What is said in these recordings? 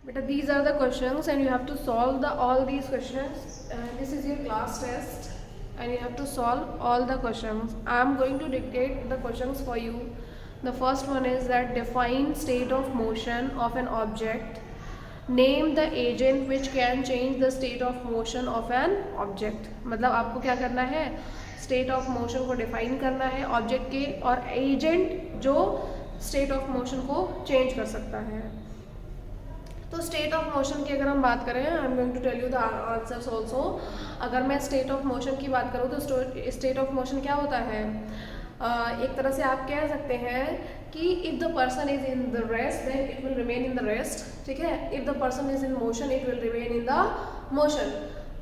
But these are the questions and you have to solve all these questions. This is your class test and you have to solve all the questions. I am going to dictate the questions for you. The first one is that define state of motion of an object. Name the agent which can change the state of motion of an object. मतलब आपको क्या करना है, state of motion को define करना है object के, और एजेंट जो स्टेट ऑफ मोशन को चेंज कर सकता है. तो स्टेट ऑफ मोशन की अगर हम बात करें, I am going to tell you the answers also. अगर मैं स्टेट ऑफ मोशन की बात करूँ तो स्टेट ऑफ मोशन क्या होता है, एक तरह से आप कह सकते हैं कि if the person is in the rest then it will remain in the rest. ठीक है, if the person is in motion it will remain in the motion.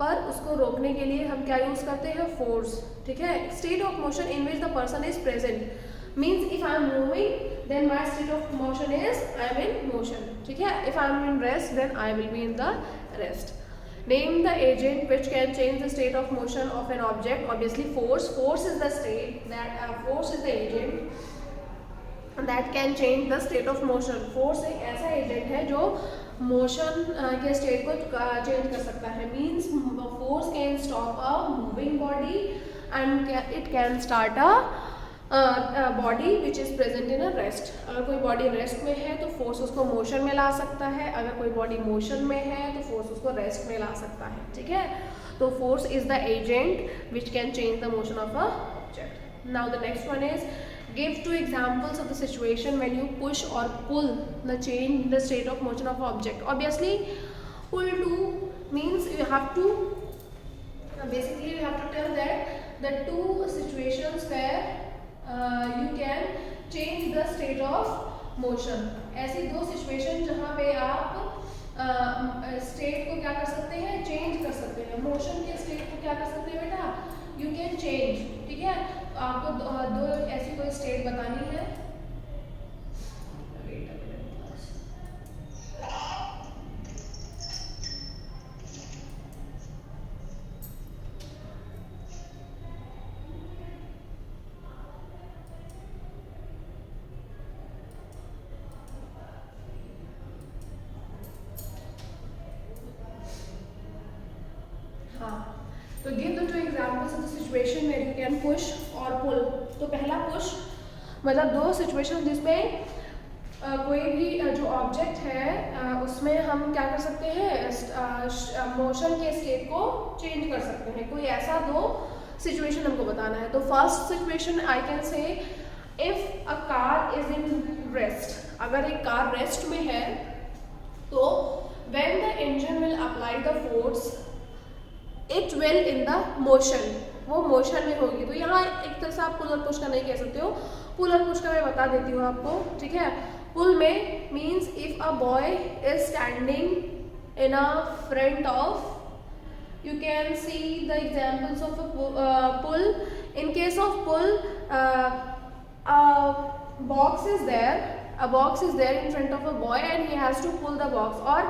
पर उसको रोकने के लिए हम क्या यूज़ करते हैं, फोर्स. ठीक है, state of motion in which the person is present means if I am moving then my state of motion is I am in motion. ठीक है, if I am in rest then I will be in the rest. Name the agent which can change the state of motion of an object. Obviously force. Force is the state that force is the agent that can change the state of motion. Force एक ऐसा agent है जो motion के state को change कर सकता है. Means force can stop a moving body and it can start a body which is present in a rest. अगर कोई बॉडी रेस्ट में है तो फोर्स उसको मोशन में ला सकता है, अगर कोई बॉडी मोशन में है तो फोर्स उसको रेस्ट में ला सकता है. ठीक है, तो force is the agent which can change the motion of a object. Now the next one is give 2 examples of the situation when you push or pull the change the state of motion of object. Obviously pull to means you have to basically you have to tell that the 2 situations where you can change the state of motion. ऐसी 2 situation जहाँ पे आप state को क्या कर सकते हैं, change कर सकते हैं. मोशन के स्टेट को क्या कर सकते हैं बेटा, यू कैन चेंज. ठीक है, आपको 2 ऐसी कोई स्टेट बतानी है. तो give the 2 examples of the situation where you can push or pull. तो पहला पुश मतलब 2 सिचुएशन जिसमें कोई भी जो ऑब्जेक्ट है उसमें हम क्या कर सकते हैं, मोशन के स्टेट को चेंज कर सकते हैं. कोई ऐसा 2 सिचुएशन हमको बताना है. तो first situation I can say if a car is in rest. अगर एक कार रेस्ट में है तो when the engine will apply the force it will in the motion, वो मोशन में होगी. तो यहाँ एक तरह से आप पुल और पुश का नहीं कह सकते हो. पुल और पुश का मैं बता देती हूँ आपको. ठीक है, पुल में means if a boy is standing in a front of, you can see the examples of a pull. In case of pull, a box is there in front of a boy and he has to pull the box. Or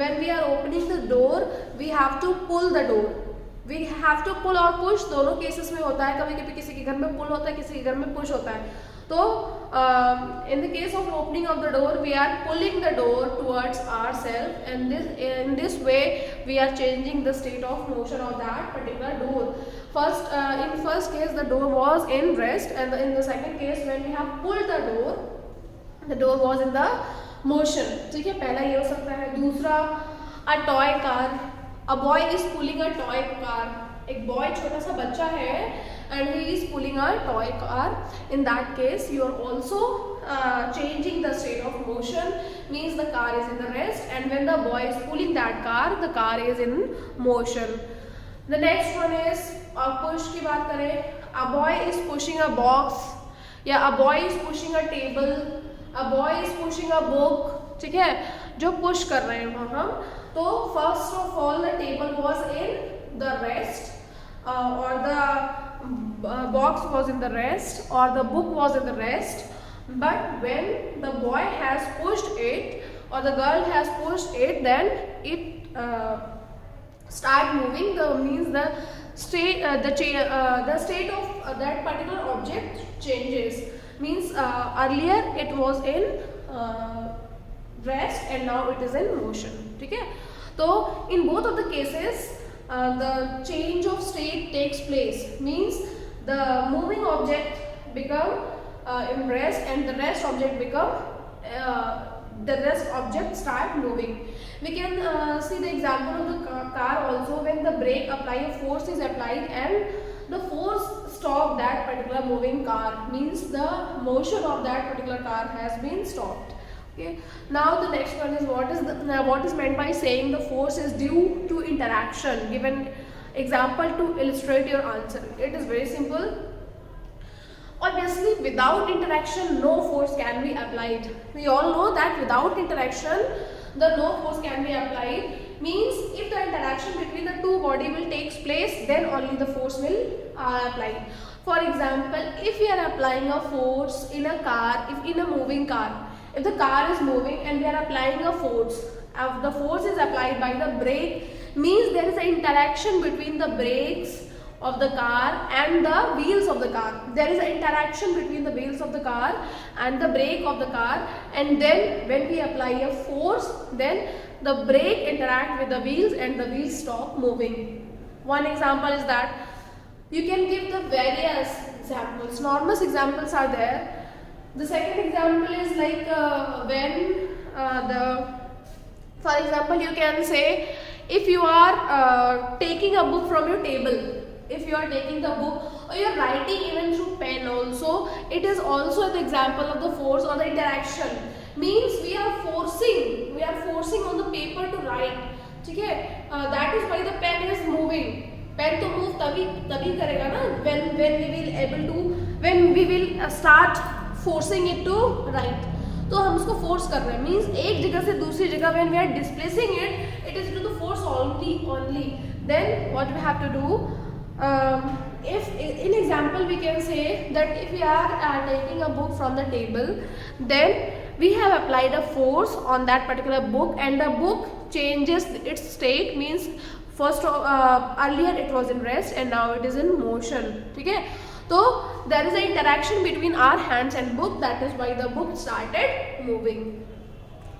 when we are opening the door we have to pull the door. We have to pull और push दोनों cases में होता है. कभी कभी किसी के घर में पुल होता है, किसी के घर में पुश होता है. तो in the case of opening of the door we are pulling the door towards ourselves and in this way we are changing the state of motion of that particular door. In first case the door was in rest and in the second case when we have pulled the door was in the motion. ठीक है, पहला ये हो सकता है. दूसरा a toy car. A boy is pulling a toy car. एक boy छोटा सा बच्चा है and he is pulling a toy car. In that case you are also changing the state of motion, means the car is in the rest and when the boy is pulling that car the car is in motion. The next one is push की बात करें. A boy is pushing a box या a boy is pushing a table, a boy is pushing a book. ठीक है, जो push कर रहे हैं वहाँ हम. तो first of all the table was in the rest और the box was in the rest और the book was in the rest. But when the boy has pushed it or the girl has pushed it, then it start moving. The means the state the state of that particular object changes. Means earlier it was in rest and now it is in motion. ठीक है, तो in both of the cases the change of state takes place, means the moving object become in rest and the rest object become the rest object start moving. We can see the example of the car also. When the brake apply, a force is applied and the force stop that particular moving car, means the motion of that particular car has been stopped. Okay, now the next one is what is meant by saying the force is due to interaction. Give an example to illustrate your answer. It is very simple. Obviously, without interaction, no force can be applied. We all know that without interaction, the no force can be applied. Means if the interaction between the two body will takes place, then only the force will apply. For example, if we are applying a force in a car, if in a moving car, if the car is moving and we are applying a force, the force is applied by the brake, means there is an interaction between the brakes of the car and the wheels of the car. There is an interaction between the wheels of the car and the brake of the car, and then when we apply a force, then the brake interact with the wheels and the wheels stop moving. One example is that. You can give the various examples. Numerous examples are there. The second example is like for example, you can say if you are taking a book from your table, if you are taking the book or you are writing even through pen also, it is also the example of the force or the interaction. Means we are forcing on the paper to write. ठीक है, that is why the pen is moving. Pen तो move तभी करेगा ना when we will start forcing it to write. तो हम उसको force कर रहे हैं, means एक जगह से दूसरी जगह when we are displacing it is due to the force only. Then what we have to do, if in example we can say that if we are taking a book from the table, then we have applied a force on that particular book and the book changes its state, means first earlier it was in rest and now it is in motion. ठीक है, तो there is an interaction between our hands and book, that is why the book started moving.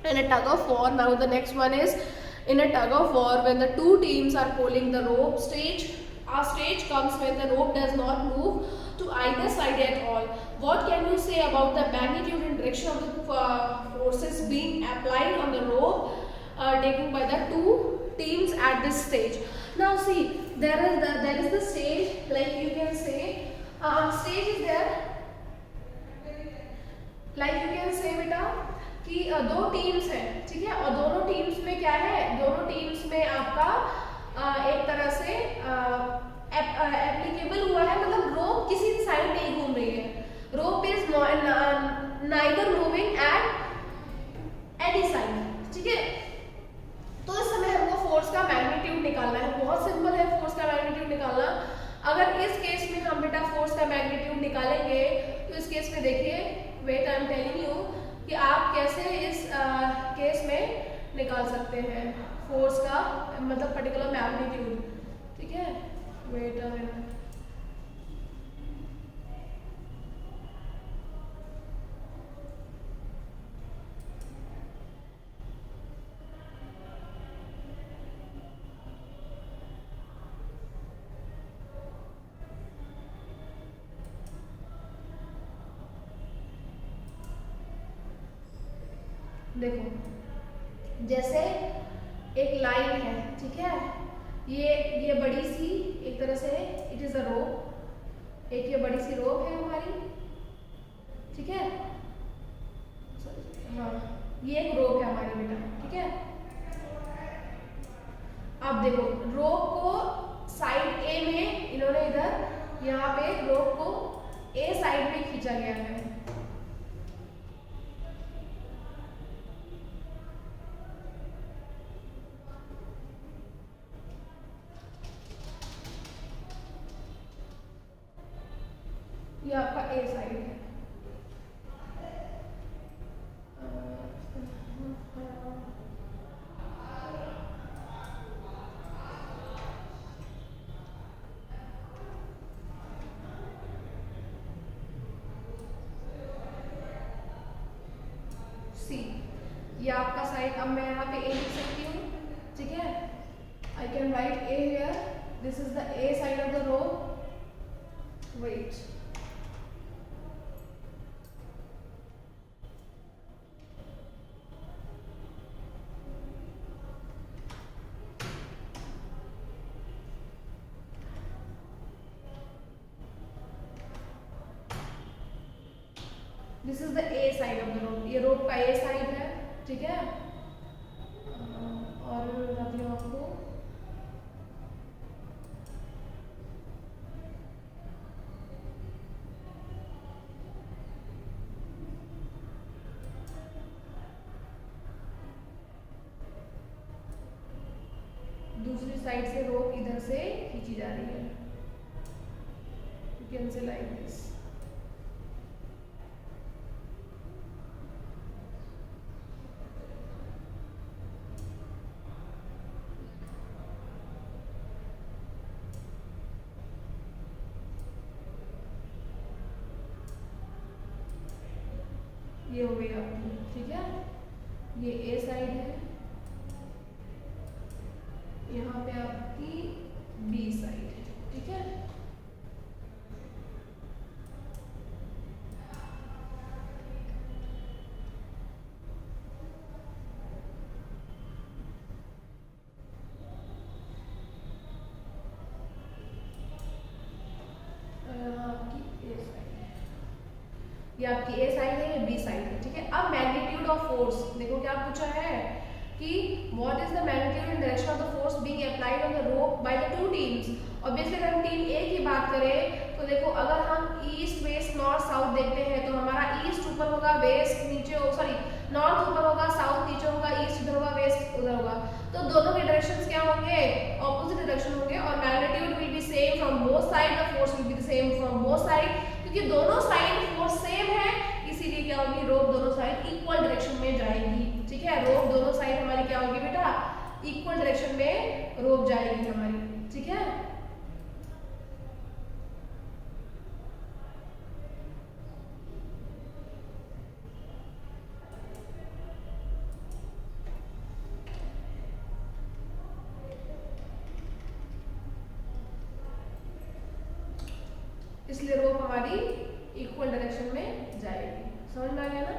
In a tug of war, now the next one is in a tug of war, when the two teams are pulling the rope, a stage comes when the rope does not move to either side at all. What can you say about the magnitude and direction of the forces being applied on the rope taken by the two teams at this stage? Now see, there is the stage, like you can say stage is there, like you can say बेटा कि दो teams हैं, ठीक है, और दोनों teams में क्या है, दोनों टीम्स में आपका एक तरह से एप्लीकेबल हुआ है, मतलब रोप किसी साइड नहीं घूम रही है, rope is neither moving at any side. ठीक है, तो इस समय हमको फोर्स का मैग्नीट्यूड निकालना है. बहुत सिंपल है फोर्स का मैग्नीट्यूड निकालना. अगर इस केस में हम बेटा फोर्स का मैग्नीट्यूड निकालेंगे तो इस केस में देखिए, wait I am telling you कि आप कैसे इस केस में निकाल सकते हैं फोर्स का मतलब पर्टिकुलर मैग्नीट्यूड. ठीक है, वेट अ मिनट. देखो, जैसे एक लाइन है, ठीक है, ये बड़ी सी एक तरह से इट इज अ रोप, एक ये बड़ी सी रोप है हमारी, ठीक है, हाँ ये एक रोप है हमारी बेटा. ठीक है, अब देखो रोप को साइड ए में इन्होंने इधर यहाँ पे रोप को ए साइड में खींचा गया है. ये आपका ए साइड है. सी ये आपका साइड, अब मैं यहाँ पे ए लिख सकती हूँ, ठीक है। I can write A here, this is the A side of the rope. Wait, this is the A side of the rope, ये रोप का ए साइड है, ठीक है। और बताती हूँ आपको, दूसरी साइड से रोप इधर से खींची जा रही है, you can say like this. ये हो गई आपकी, ठीक है। ये ए साइड है, यहाँ पे आपकी बी साइड है, ठीक है। ये आपकी ए साइड है, ये बी साइड है, ठीक है। अब मैग्नीट्यूड ऑफ फोर्स देखो क्या पूछा है कि what is the magnitude and direction of the force being applied on the rope by the two teams. Obviously अगर हम टीम ए की बात करें तो देखो, अगर हम ईस्ट वेस्ट नॉर्थ साउथ देखते हैं तो हमारा ईस्ट ऊपर होगा, वेस्ट नीचे हो, सॉरी नॉर्थ ऊपर होगा, साउथ नीचे होगा, ईस्ट इधर होगा, वेस्ट उधर होगा। तो दोनों के डायरेक्शंस क्या होंगे, ऑपोजिट डायरेक्शन होंगे, और magnitude will be same from both side, the force will be the same from both side, क्योंकि दोनों साइड फोर्स सेम है, इसीलिए क्या होगी, रोप दोनों साइड इक्वल डायरेक्शन में जाएगी, ठीक है। रोप दोनों साइड हमारी क्या होगी बेटा, इक्वल डायरेक्शन में रोप जाएगी हमारी, ठीक है। इसलिए रोप हमारी इक्वल डायरेक्शन में जाएगी, समझ में आ गया ना।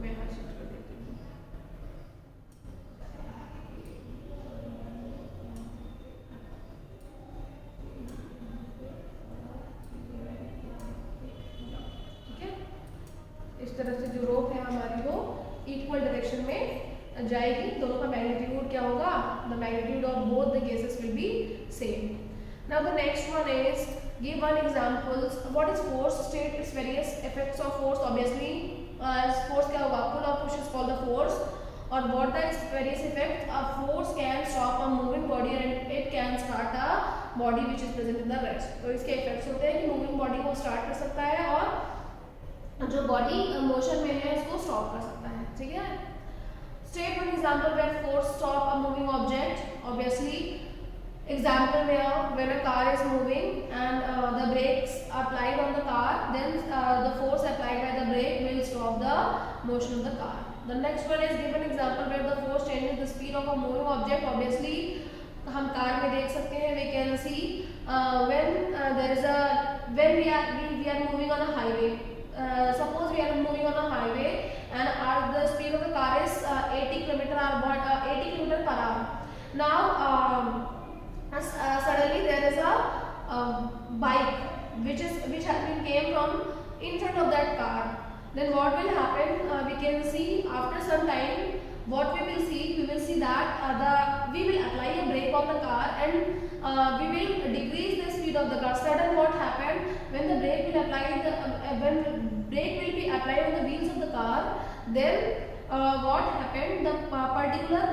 मैं यहाँ शिफ्ट कर देती हूँ, ठीक है। इस तरह से जो रोप है हमारी वो इक्वल डायरेक्शन में जाएगी, दोनों का मैग्नीट्यूड क्या होगा, the magnitude of both the cases will be same. Now the next one is give one examples, what is force, state its various effects of force. Obviously force क्या होगा, pull और push is called the force, और what the various effect, a force can stop a moving body and it can start a body which is present in the rest. तो इसके effects होते हैं कि moving body को start कर सकता है और जो बॉडी मोशन में है उसको स्टॉप कर सकता है, ठीक है। State one example where force stop a moving object. Obviously, example where when a car is moving and the brakes are applied on the car, then the force applied by the brake will stop the motion of the car. The next one is given example where the force changes the speed of a moving object. Obviously, हम car में देख सकते हैं, we can see when there is a when we are moving on a highway. Suppose we are moving on a highway and the speed of the car is 80 km per hour. Now suddenly there is a bike which has been came from in front of that car. Then what will happen, we can see after some time what we will see that we will apply a brake on the car and we will decrease the speed of the car. Suddenly what happened, when the brake will apply when brake will be applied on the wheels of the car, then what happened, the particular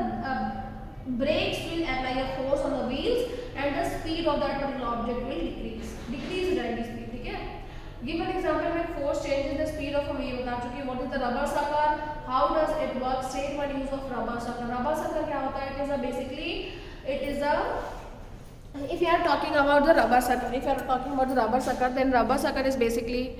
brakes will apply a force on the wheels and the speed of that particular object will decrease जाएगी speed, ठीक है। Give an example when force changes the speed of a wheel, बता चुकी, what is the rubber sucker, how does it work, state one use of rubber sucker। rubber sucker क्या होता है, it is a if you are talking about the rubber sucker, if you are talking about the rubber sucker, then rubber sucker is basically